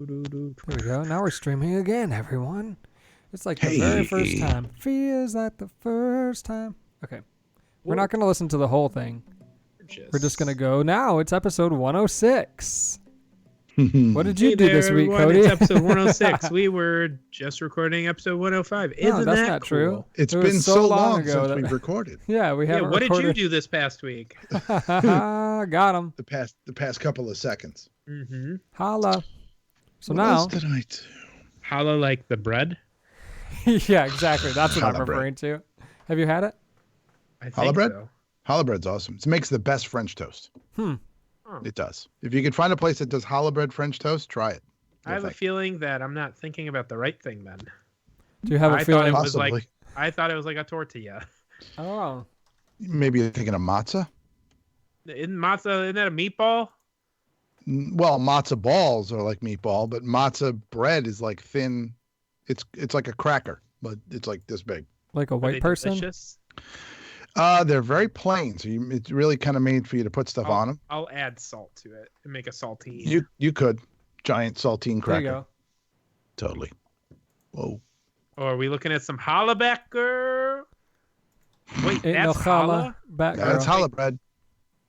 There we go. Now we're streaming again, everyone. It's like the Hey. very first time. Feels like the first time. Okay. We're not going to listen to the whole thing. We're just going to go now. It's episode 106. What did you do there, this week, everyone. Cody? It's episode 106. We were just recording episode 105. Isn't No, that's that not cool? true. It's It was been so so long long ago since that- we've recorded. Yeah, we Yeah, haven't what did recorded. you do this past week? Got him. The past couple of seconds. Mm-hmm. Holla. So What now, else did I do? Holla like the bread? yeah, exactly. That's what I'm Challah bread. referring to. Have you had it? I think Challah bread? so. Challah bread's awesome. It makes the best French toast. Hmm. Oh. It does. If you could find a place that does challah bread French toast, try it. I have a You'll feeling that I'm not thinking about the right thing then. Do you have a I thought feeling? it was Possibly. like I thought it was like a tortilla. Oh, Maybe you're thinking of matzah. Isn't that a meatball? Well, matzah balls are like meatball, but matzah bread is like thin. It's like a cracker, but it's like this big. like a Are white they person? delicious? They're very plain, so it's really kind of made for you to put stuff on them. I'll add salt to it and make a saltine. You could giant saltine There you cracker. go. Totally. Whoa. Or are we looking at some challah backer? Wait, Ain't that's no challah? challah back Yeah, girl. it's challah bread.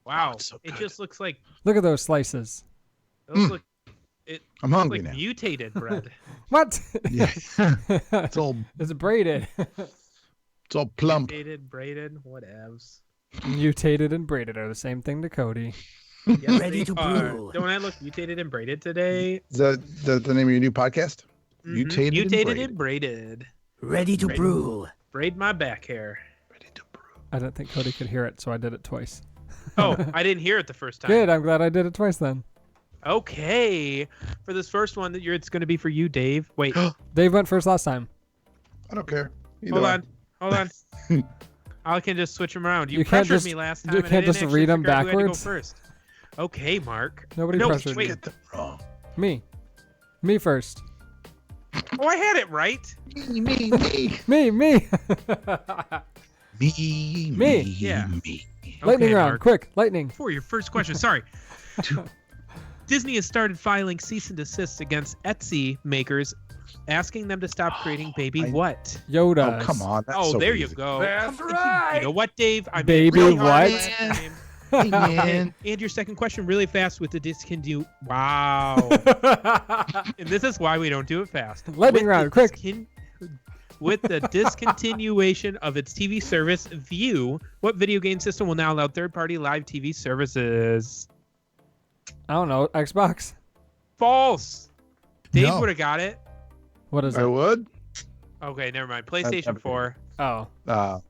Wow. it's so It good. just looks like Look at those slices. it looks like I'm hungry like now. mutated bread. What? Yeah. It's all It's braided. it's all plump. Mutated, braided, whatevs. Mutated and braided are the same thing to Cody. Yes, Ready they to are. brew. Don't I look mutated and braided today? Is that the name of your new podcast? Mhm. Mutated and and braided. Ready to Ready. brew. Braid my back hair. Ready to brew. I didn't think Cody could hear it, so I did it twice. Oh, I didn't hear it the first time. Good. I'm glad I did it twice then. Okay. For this first one, it's going to be for you, Dave. Wait, Dave went first last time. I don't care. Either hold way. on. Hold on. I can just switch them around. You, You can't pressured just- me last you time. and I can't didn't just actually read 'em figure out who had to go backwards? first. Okay, Mark. Nobody No, pressured wait. me. Get them wrong. Me. Me first. Oh, I had it right. Me. Me. Me. Me. Yeah. Me. Lightning Okay, round. Mark. Quick. Lightning. For your first question, sorry. Disney has started filing cease and desist against Etsy makers, asking them to stop creating baby what? Yoda. Oh, come on. That's Oh, so there easy. you go. That's Come- right. You know what, Dave? I made Baby it really hard what? last time. Hey, man. And your second question really fast with the discontinue. Wow. And this is why we don't do it fast. Lightning With round, the quick. With the discontinuation of its TV service, View, what video game system will now allow third-party live TV services? I don't know. Xbox. False. Dave No. would have got it. What is I it? would. Okay, never mind. never PlayStation 4. Oh. Sad.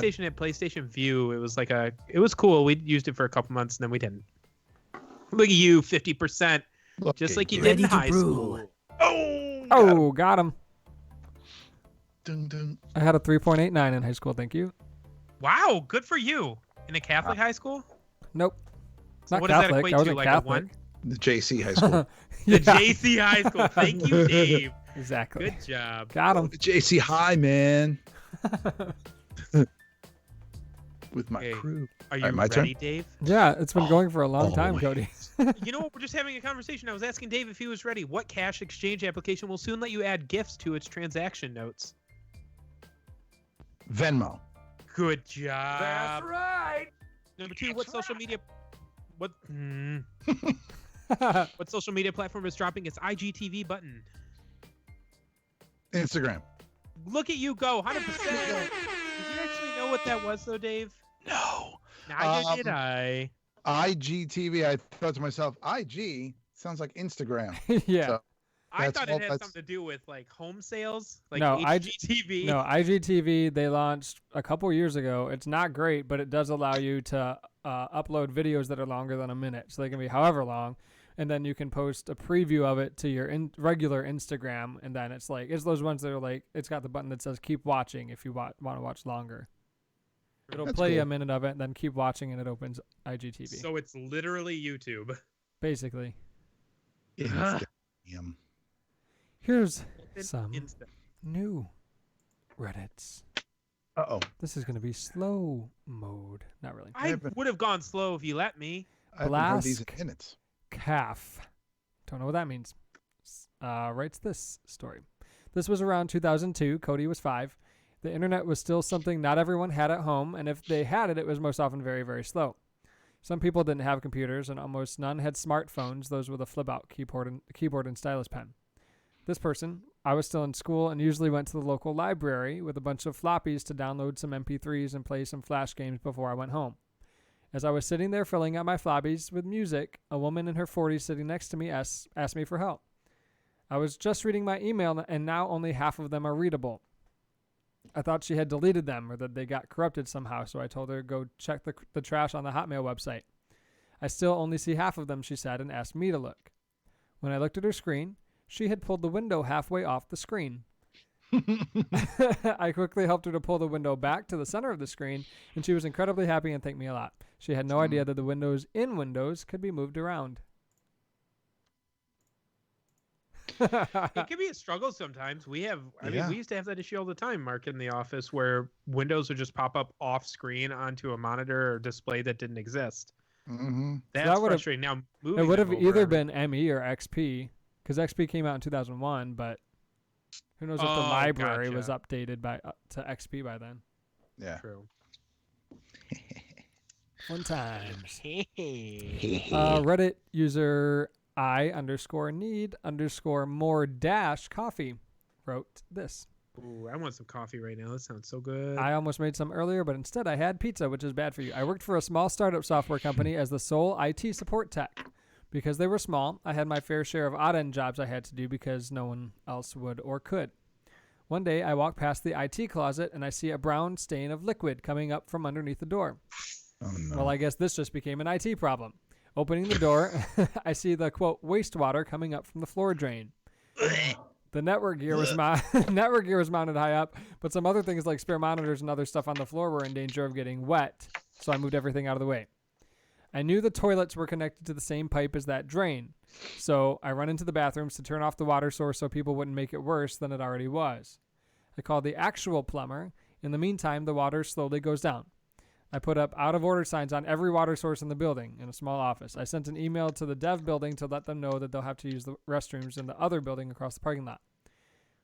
PlayStation had PlayStation View. It was like it was cool. We used it for a couple months and then we didn't. Look at you, 50%, Look just at like you you. did in Ready to high brew. school. Oh. Oh, got him. Dun, dun. I had a 3.89 in high school. Thank you. Wow, good for you. In a Catholic high school? Nope. So Not what does that Catholic. equate I to? wasn't Like Catholic. a 1? The JC High School. The Yeah, JC High School. Thank you, Dave. exactly. Good job. Got him. JC High, man. With my Okay. crew. Are you Alright, my turn? ready, Dave? Yeah, it's been going for a long time, always. Cody. You know what? We're just having a conversation. I was asking Dave if he was ready. What cash exchange application will soon let you add gifts to its transaction notes? Venmo. Good job. right. Number 2, what social media what what social media platform is dropping its IGTV button? Instagram. Look at you go, 100%. Did you actually know what that was though, Dave? No. Neither did I. IGTV. I thought to myself, IG sounds like Instagram. yeah. So- I That's thought all- it had that's- something to do with like home sales, like No, HGTV. No, IGTV they launched a couple years ago. It's not great, but it does allow you to upload videos that are longer than a minute, so they can be however long, and then you can post a preview of it to your regular Instagram, and then it's those ones that are like it's got the button that says keep watching if you want to watch longer. It'll That's play cool. a minute of it, and then keep watching, and it opens IGTV. So it's literally YouTube. Basically, Instagram. here's some Insta. new Reddits. Uh-oh. This is going to be slow mode. Not really. I haven't- would have gone slow if you let me. I haven't heard these in Blask. minutes. Calf. Don't know what that means. writes this story. This was around 2002. Cody was 5. The internet was still something not everyone had at home, and if they had it, it was most often very, very slow. Some people didn't have computers, and almost none had smartphones, those with a flip-out keyboard and stylus pen. This person, I was still in school and usually went to the local library with a bunch of floppies to download some MP3s and play some flash games before I went home. As I was sitting there filling out my floppies with music, a woman in her 40s sitting next to me asked me for help. I was just reading my email, and now only half of them are readable. I thought she had deleted them or that they got corrupted somehow, so I told her to go check the trash on the Hotmail website. I still only see half of them, she said, and asked me to look. When I looked at her screen, she had pulled the window halfway off the screen. I quickly helped her to pull the window back to the center of the screen, and she was incredibly happy and thanked me a lot. She had no idea that the windows in Windows could be moved around. It can be a struggle sometimes. We used to have that issue all the time, Mark, in the office, where Windows would just pop up off screen onto a monitor or display that didn't exist. Mm-hmm. That's frustrating. Now, it would have either been ME or XP, because XP came out in 2001, but who knows if the library was updated to XP by then. Yeah. True. Fun times. Reddit user I_need_more-coffee wrote this. Ooh, I want some coffee right now. That sounds so good. I almost made some earlier, but instead I had pizza, which is bad for you. I worked for a small startup software company as the sole IT support tech. Because they were small, I had my fair share of odd-end jobs I had to do because no one else would or could. One day, I walk past the IT closet and I see a brown stain of liquid coming up from underneath the door. Oh, no. Well, I guess this just became an IT problem. Opening the door, I see the, quote, wastewater coming up from the floor drain. The network gear was mounted high up, but some other things like spare monitors and other stuff on the floor were in danger of getting wet, so I moved everything out of the way. I knew the toilets were connected to the same pipe as that drain, so I run into the bathrooms to turn off the water source so people wouldn't make it worse than it already was. I called the actual plumber. In the meantime, the water slowly goes down. I put up out-of-order signs on every water source in the building in a small office. I sent an email to the dev building to let them know that they'll have to use the restrooms in the other building across the parking lot.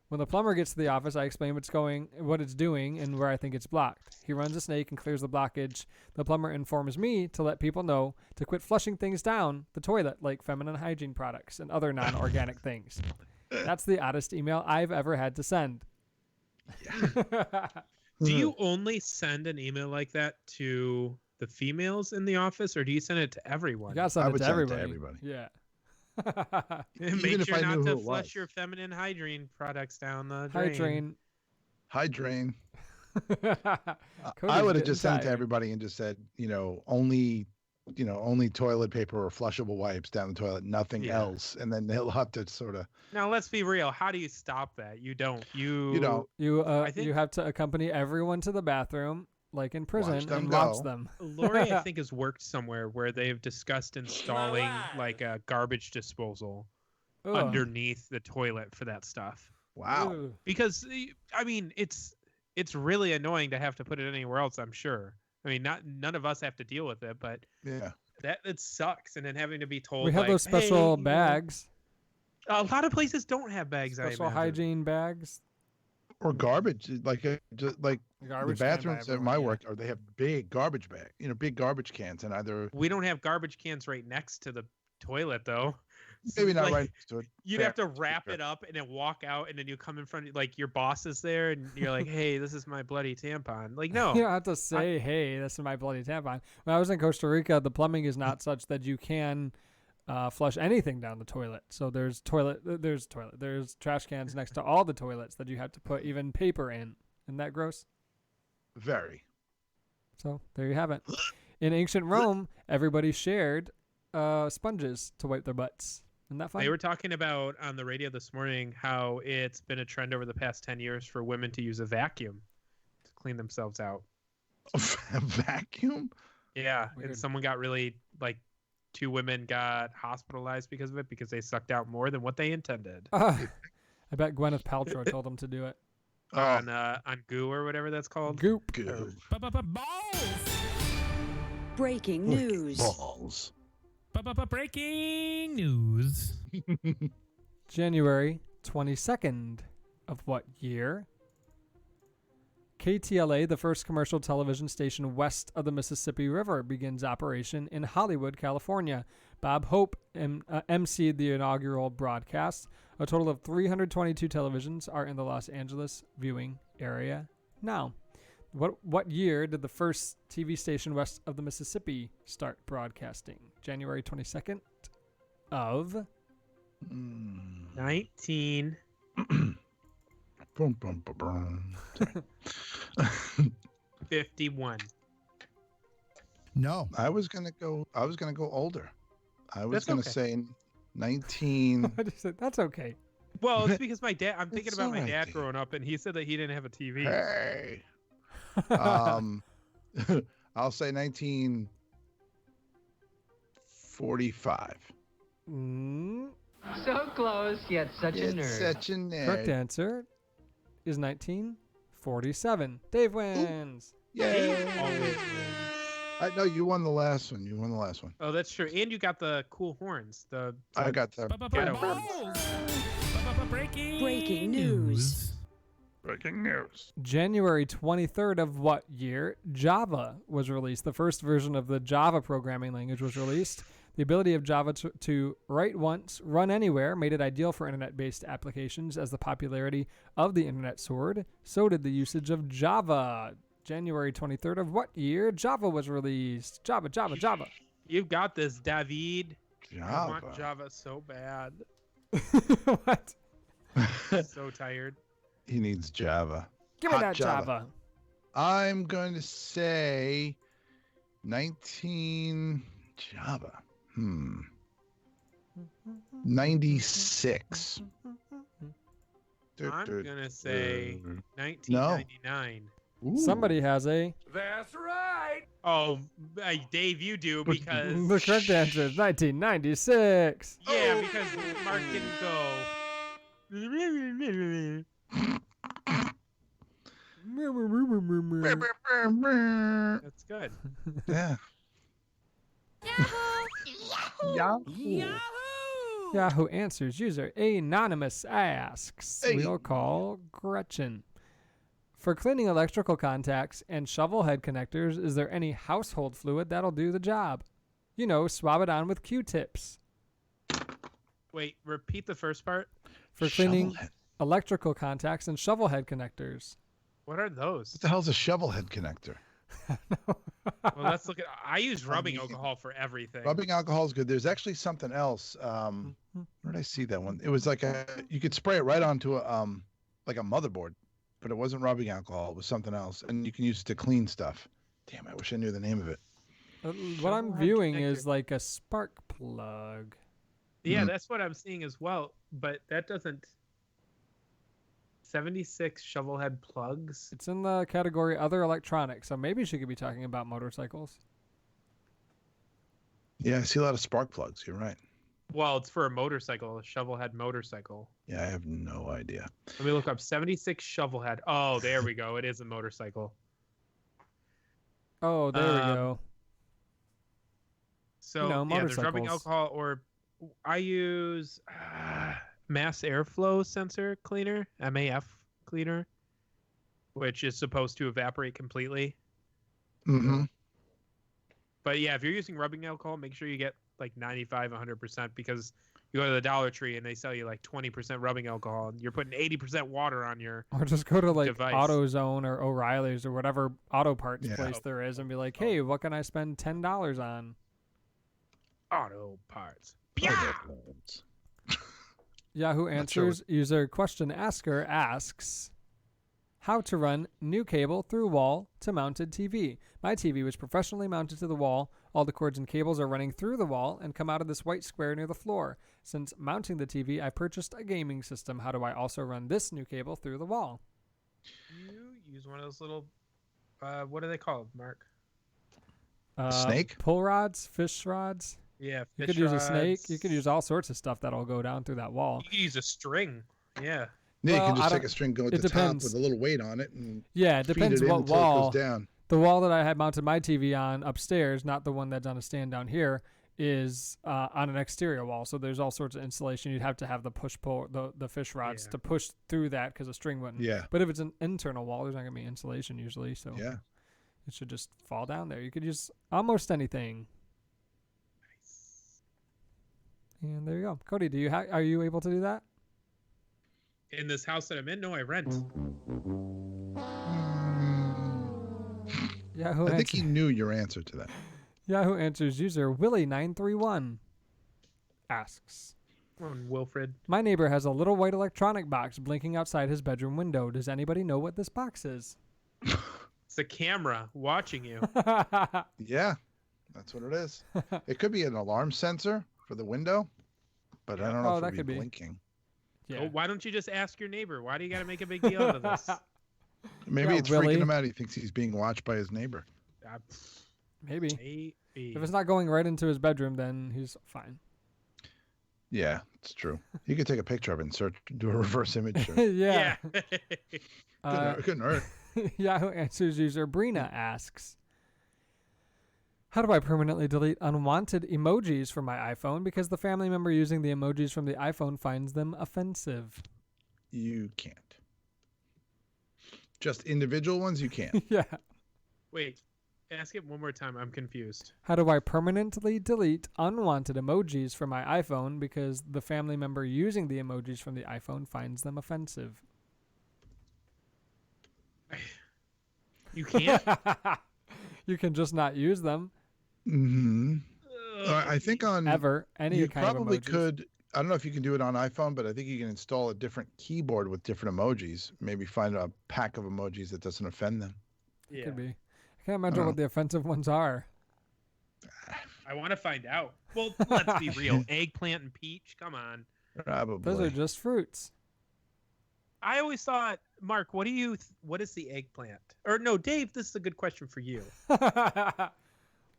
When the plumber gets to the office, I explain what it's doing, and where I think it's blocked. He runs a snake and clears the blockage. The plumber informs me to let people know to quit flushing things down the toilet, like feminine hygiene products and other non-organic things. That's the oddest email I've ever had to send. Do you only send an email like that to the females in the office, or do you send it to everyone? You gotta send it to everybody. Yeah. Make sure not to flush your feminine hygiene products down the drain. Hydrain. I would have just sent it to everybody and just said, only toilet paper or flushable wipes down the toilet, nothing else. And then they'll have to sort of. Now, let's be real. How do you stop that? You don't. You have to accompany everyone to the bathroom, like in prison, and watch them. Lori, I think, has worked somewhere where they've discussed installing like a garbage disposal underneath the toilet for that stuff. Wow. Ooh. Because, I mean, it's really annoying to have to put it anywhere else, I'm sure. I mean, none of us have to deal with it, but yeah, it sucks. And then having to be told, we have those special bags. A lot of places don't have bags. Special hygiene bags. Or garbage, like the bathrooms at my work, or they have big garbage bag, big garbage cans, and either we don't have garbage cans right next to the toilet though. Maybe not right next to it. You'd have to wrap it up and then walk out, and then you come in front of like your boss is there, and you're like, "Hey, this is my bloody tampon." Like, no, you don't have to say, "Hey, this is my bloody tampon." When I was in Costa Rica, the plumbing is not such that you can flush anything down the toilet. So there's trash cans next to all the toilets that you have to put even paper in. Isn't that gross? Very. So there you have it. In ancient Rome, everybody shared sponges to wipe their butts. Isn't that fun? They were talking about on the radio this morning how it's been a trend over the past 10 years for women to use a vacuum to clean themselves out. A vacuum? Yeah. Weird. And someone got really, 2 women got hospitalized because of it because they sucked out more than what they intended. I bet Gwyneth Paltrow told them to do it. On Goo or whatever that's called. Goop. Balls. Breaking news. Balls. Breaking news. January 22nd of what year? KTLA, the first commercial television station west of the Mississippi River, begins operation in Hollywood, California. Bob Hope emceed the inaugural broadcast. A total of 322 televisions are in the Los Angeles viewing area now. What year did the first TV station west of the Mississippi start broadcasting? January 22nd of 19. Boom, boom, boom, boom. 51. No. I was gonna go older. I was That's gonna okay. say 19. I just said, that's okay. Well, it's because my dad. I'm thinking It's about my alright, dad dude. growing up, and he said that he didn't have a TV. Hey. I'll say 1945. Mm, So close, yet such a It's nerd. such a nerd. correct answer is 1947. Dave wins. Yay. Always wins. I know you won the last one. Oh, that's true. And you got the cool horns. I got the Ghetto Balls. Breaking news. breaking news. January 23rd of what year? Java was released. The first version of the Java programming language was released. The ability of Java to write once, run anywhere made it ideal for internet-based applications. As the popularity of the internet soared, so did the usage of Java. January 23rd of what year? Java was released. Java. You've got this, David. I Java. want Java so bad. What? So tired. He needs Java. Give me Hot that Java. Java. I'm going to say 19 Java. 96. I'm gonna say 1999. Ooh. Somebody has a... Oh, Dave, you do because The correct answer is 1996. yeah, because Mark didn't go. That's good. Yeah. Yahoo Answers user Anonymous asks, Hey. we'll call Gretchen. For cleaning electrical contacts and shovel head connectors, is there any household fluid that'll do the job? You know, swab it on with Q-tips. Wait, repeat the first part. For cleaning Shovelhead. electrical contacts and shovel head connectors. What are those? What the hell's a shovel head connector? Well, let's look at. I use rubbing mean- alcohol for everything. Rubbing alcohol is good. There's actually something else. Where did I see that one? It was like you could spray it right onto a like a motherboard, but it wasn't rubbing alcohol. It was something else, and you can use it to clean stuff. Damn, I wish I knew the name of it. What I'm Shovel head viewing connector. is like a spark plug. Yeah, Mhm. that's what I'm seeing as well. But that doesn't. 76 shovel head plugs. It's in the category other electronics, so maybe she could be talking about motorcycles. Yeah, I see a lot of spark plugs. You're right. Well, it's for a motorcycle, a shovel head motorcycle. Yeah, I have no idea. Let me look up 76 shovel head. Oh, there we go. It is a motorcycle. Oh, there we Um, go. So know, yeah, there's rubbing motorcycles. alcohol, or I use mass airflow sensor cleaner, MAF cleaner, which is supposed to evaporate completely. Mm-hmm. But yeah, if you're using rubbing alcohol, make sure you get like 95, 100%, because you go to the Dollar Tree and they sell you like 20% rubbing alcohol, and you're putting 80% water on your. Or just go to like device. AutoZone or O'Reilly's or whatever auto parts Yeah. place there is and be like, hey, what can I spend $10 on? Auto parts. Yahoo Not sure Answers user question asker asks, how to run new cable through wall to mounted TV. My TV was professionally mounted to the wall. All the cords and cables are running through the wall and come out of this white square near the floor. Since mounting the TV, I purchased a gaming system. How do I also run this new cable through the wall? You use one of those little, what are they called, Mark? Snake? Pull rods, fish rods. Yeah, You fish could use a snake. rods. You could use all sorts of stuff that'll go down through that wall. You could use a string. Yeah. Yeah, you Well, can I just take don't- a string, go at it the depends. top with a little weight on it, and Yeah, it feed depends it in what until wall. it goes down. The wall that I had mounted my TV on upstairs, not the one that's on a stand down here, is on an exterior wall. So there's all sorts of insulation. You'd have to have the push-pull, the fish rods to push through that because the string wouldn't. Yeah. But if it's an internal wall, there's not going to be insulation usually. So Yeah. it should just fall down there. You could use almost anything. And there you go. Cody, are you able to do that? In this house that I'm in? No, I rent. Yahoo I think he knew your answer to that. Yahoo Answers user Willie931 asks, Come on, Wilfred. my neighbor has a little white electronic box blinking outside his bedroom window. Does anybody know what this box is? It's a camera watching you. Yeah, that's what it is. It could be an alarm sensor for the window, but I don't know if that it'd could be be. blinking. Yeah. Oh, why don't you just ask your neighbor? Why do you got to make a big deal out of this? Maybe Yeah, it's Willie. freaking him out. He thinks he's being watched by his neighbor. Maybe. Maybe. If it's not going right into his bedroom, then he's fine. Yeah, it's true. You could take a picture of it and do a reverse image search. Yeah. Yeah. Couldn't hurt. Yahoo Answers user Brina asks, how do I permanently delete unwanted emojis from my iPhone because the family member using the emojis from the iPhone finds them offensive? You can't. Just individual ones, you can't. Yeah. Wait. Ask it one more time. I'm confused. How do I permanently delete unwanted emojis from my iPhone because the family member using the emojis from the iPhone finds them offensive? You can't? You can just not use them Hmm. I think on ever. Any you kind probably of emojis. could. I don't know if you can do it on iPhone, but I think you can install a different keyboard with different emojis. Maybe find a pack of emojis that doesn't offend them. Yeah. Could be. I can't imagine what the offensive ones are. I want to find out. Well, let's be real. Eggplant and peach? Come on. Probably. Those are just fruits. I always thought, Mark, what is the eggplant? Or no, Dave, this is a good question for you.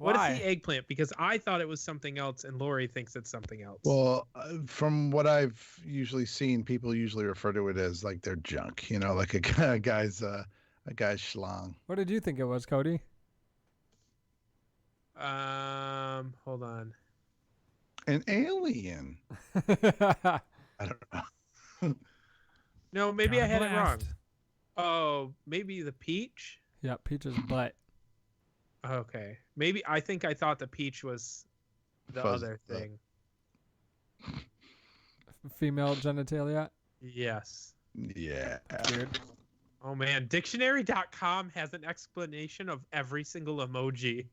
What is the eggplant? Because I thought it was something else, and Lori thinks it's something else. Well, from what I've usually seen, people usually refer to it as like their junk. You know, like a guy's schlong. What did you think it was, Cody? Hold on. An alien. I don't know. No, maybe I had it wrong. Blast. Oh, maybe the peach? Yeah, peach's butt. Okay. Maybe I thought the peach was the other thing. Female genitalia. Yes. Yeah. Weird. Oh man, dictionary.com has an explanation of every single emoji.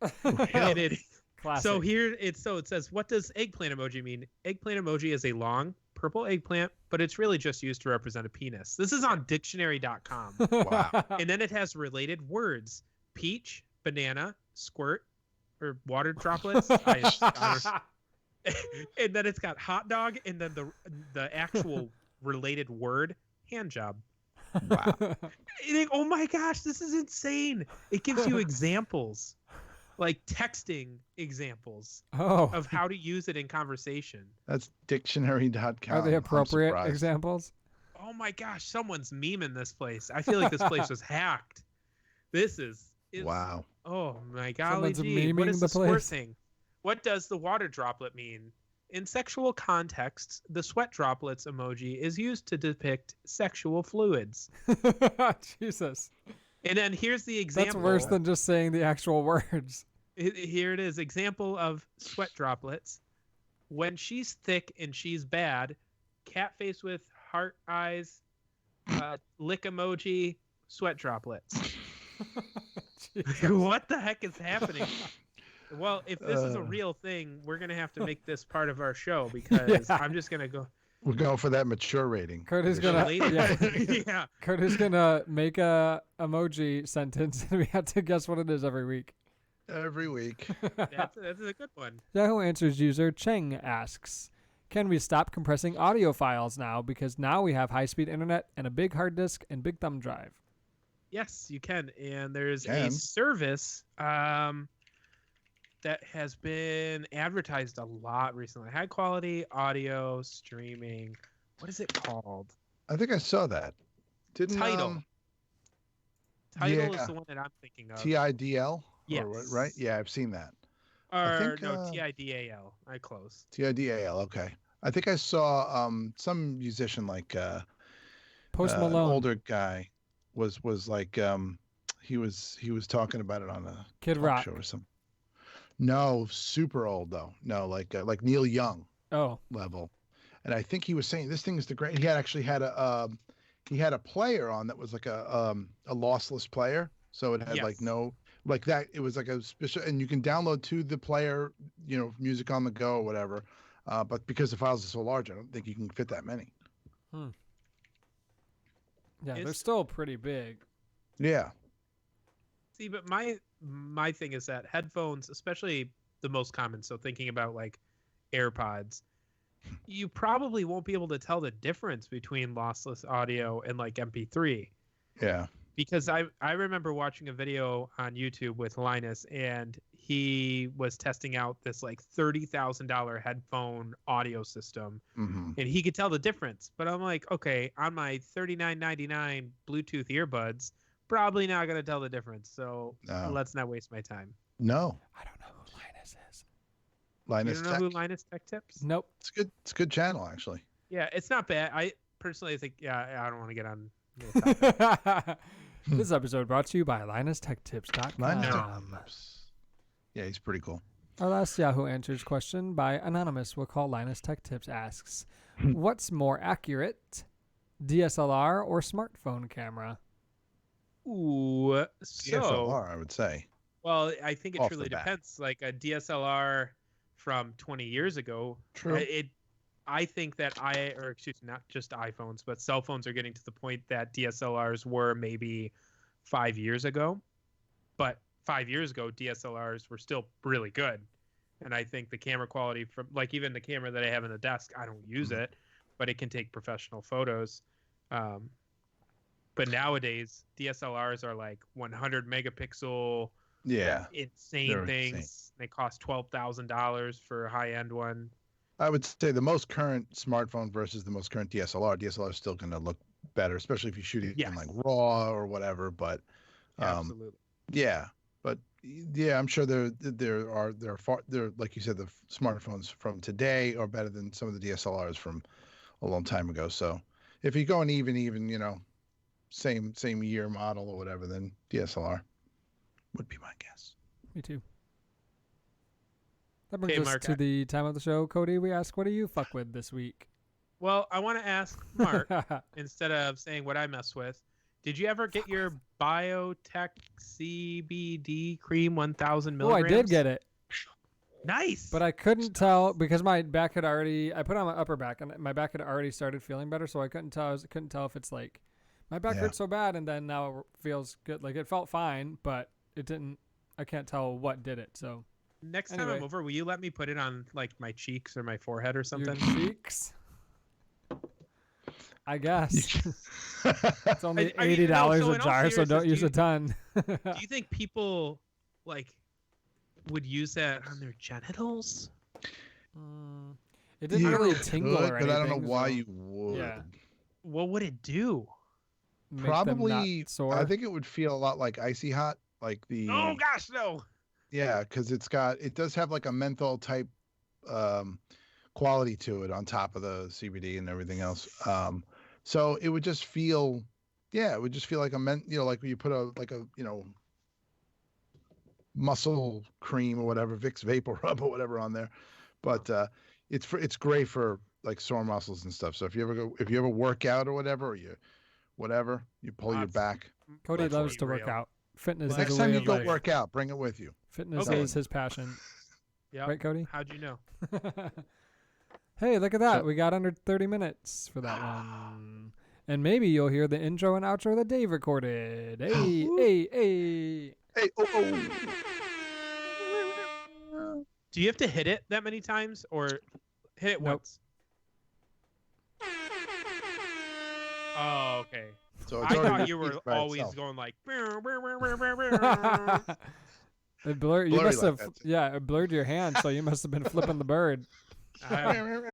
And it, Classic. so here it says, what does eggplant emoji mean? Eggplant emoji is a long purple eggplant, but it's really just used to represent a penis. This is on dictionary.com. Wow. And then it has related words: peach, banana, squirt, or water droplets. And then it's got hot dog, and then the actual related word, hand job. Wow. You think, oh my gosh, this is insane. It gives you examples, like texting examples of how to use it in conversation. That's dictionary.com. Are they I'm appropriate surprised. examples? Oh my gosh, someone's memeing this place. I feel like this place was hacked. This is Wow. Oh my golly Someone's gee. What memeing is the the squirt place. thing? What does the water droplet mean? In sexual contexts, the sweat droplets emoji is used to depict sexual fluids. Jesus. And then here's the example. That's worse than just saying the actual words. Here it is. Example of sweat droplets. When she's thick and she's bad, cat face with heart eyes, lick emoji, sweat droplets. What the heck is happening? Well, if this is a real thing, we're going to have to make this part of our show because I'm just going to go. We're going for that mature rating. Cody's For gonna sure. Yeah. Cody's gonna make a emoji sentence and we have to guess what it is every week. Every week. That's a good one. Yahoo Answers user Cheng asks, can we stop compressing audio files now because now we have high-speed internet and a big hard disk and big thumb drive? Yes, you can. And there's a service that has been advertised a lot recently. High quality audio streaming. What is it called? I think I saw that. Didn't Tidal. Tidal yeah. is the one that I'm thinking of. TIDL? Yes. Right? Yeah, I've seen that. Or think, no, TIDAL. I close. TIDAL. Okay. I think I saw some musician like Post an Malone, older guy was like he was talking about it on a Kid talk Rock. show or something. No, super old though. No, like Neil Young Oh, level. And I think he was saying this thing is the great. He actually had a player on that was like a lossless player, so it had like Yes. no like that. It was like a special, and you can download to the player, music on the go or whatever. But because the files are so large, I don't think you can fit that many. yeah, they're It's- still pretty big. Yeah. See, but my thing is that headphones, especially the most common, so thinking about like AirPods, you probably won't be able to tell the difference between lossless audio and like MP3. Yeah. Because I remember watching a video on YouTube with Linus, and he was testing out this like $30,000 headphone audio system, Mm-hmm. and he could tell the difference. But I'm like, okay, on my $39.99 Bluetooth earbuds, probably not gonna tell the difference. So No. let's not waste my time. No. I don't know who Linus is. Linus You don't know Tech. who Linus Tech Tips? Nope. It's good. It's a good channel actually. Yeah, it's not bad. I personally think, yeah, I don't want to get on the topic. This episode brought to you by LinusTechTips.com. Linus Tech Tips. Yeah, he's pretty cool. Our last Yahoo Answers question by Anonymous, we'll call Linus Tech Tips, asks, what's more accurate, DSLR or smartphone camera? Ooh, so DSLR, I would say. well, I think it Off truly the bat. depends. Like a DSLR from 20 years ago, True. I think that not just iPhones, but cell phones are getting to the point that DSLRs were maybe 5 years ago. But 5 years ago, DSLRs were still really good. And I think the camera quality from like even the camera that I have in the desk, I don't use it, but it can take professional photos. But nowadays, DSLRs are like 100 megapixel, Yeah. insane They're things. insane. They cost $12,000 for a high-end one. I would say the most current smartphone versus the most current DSLR. DSLR is still going to look better, especially if you shoot it Yes. in like RAW or whatever. But Absolutely. yeah, but yeah, I'm sure there are like you said, the smartphones from today are better than some of the DSLRs from a long time ago. So if you're going even, same year model or whatever, then DSLR would be my guess. Me too. That brings Okay, us Mark, to the time of the show. Cody, we ask, what do you fuck with this week? Well, I want to ask Mark, instead of saying what I mess with, did you ever get your Biotech CBD cream 1,000 Oh, milligrams? I did get it. Nice. But I couldn't tell because my back had already. I put it on my upper back, and my back had already started feeling better, so I couldn't tell. I couldn't tell if it's like my back Yeah. hurts so bad, and then now it feels good. Like it felt fine, but it didn't. I can't tell what did it. So Next time Anyway. I'm over, will you let me put it on like my cheeks or my forehead or something? your cheeks. I guess it's only I mean, no, $80 so a in all jar, so don't seriousness, use do a ton. Do you think people like would use that on their genitals? It didn't You really tingle could, or but anything. I don't know why so you would. yeah. What would it do? make them not Probably, sore. I think it would feel a lot like Icy Hot, like the Oh gosh, no. yeah, because it does have like a menthol type quality to it on top of the CBD and everything else. So it would just feel, it would just feel like like when you put a muscle cream or whatever, Vicks Vapor Rub or whatever on there. But it's great for like sore muscles and stuff. So if you ever work out or whatever, you pull your That's- back. Cody Let's loves be to work real. out. Fitness Next is a time way you of go life. work out, bring it with you. Fitness Okay. is his passion, Yeah. right, Cody? How'd you know? Hey, look at that. So- We got under 30 minutes for that one. And maybe you'll hear the intro and outro that Dave recorded. Hey, hey, hey. Hey, oh. Do you have to hit it that many times or hit it Nope. once? Oh, okay. So I it's already thought you were speaks by always itself. going like. It blurred. You Blurry must like have, that, too. yeah, it blurred your hand, so you must have been flipping the bird. I